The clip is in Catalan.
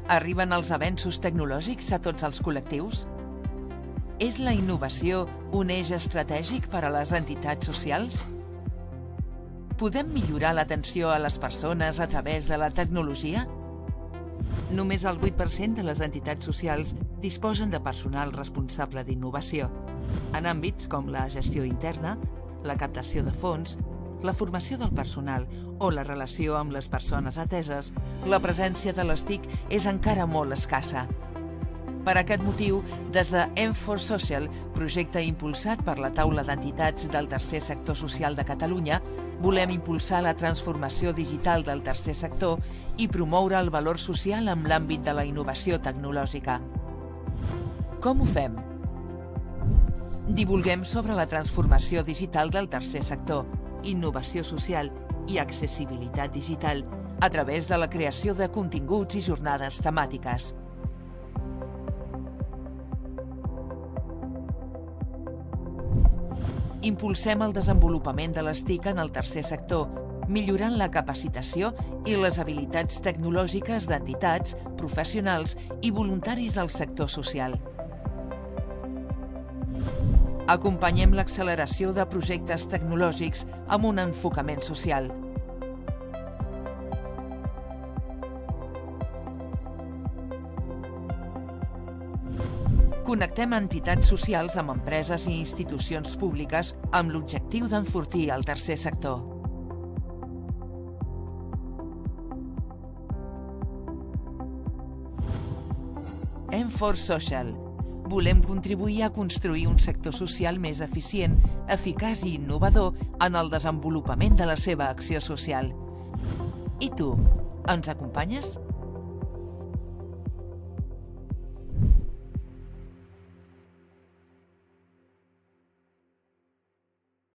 Arriben els avenços tecnològics a tots els col·lectius? És la innovació un eix estratègic per a les entitats socials? Podem millorar l'atenció a les persones a través de la tecnologia? Només el 8% de les entitats socials disposen de personal responsable d'innovació. En àmbits com la gestió interna, la captació de fons, la formació del personal o la relació amb les persones ateses, la presència de les TIC és encara molt escassa. Per aquest motiu, des de M4Social, projecte impulsat per la Taula d'Entitats del Tercer Sector Social de Catalunya, volem impulsar la transformació digital del tercer sector i promoure el valor social en l'àmbit de la innovació tecnològica. Com ho fem? Divulguem sobre la transformació digital del tercer sector, innovació social i accessibilitat digital a través de la creació de continguts i jornades temàtiques. Impulsem el desenvolupament de les TIC en el tercer sector, millorant la capacitació i les habilitats tecnològiques d'entitats, professionals i voluntaris del sector social. Acompanyem l'acceleració de projectes tecnològics amb un enfocament social. Connectem entitats socials amb empreses i institucions públiques amb l'objectiu d'enfortir el tercer sector. M4Social. Volem contribuir a construir un sector social més eficient, eficaç i innovador en el desenvolupament de la seva acció social. I tu, ens acompanyes?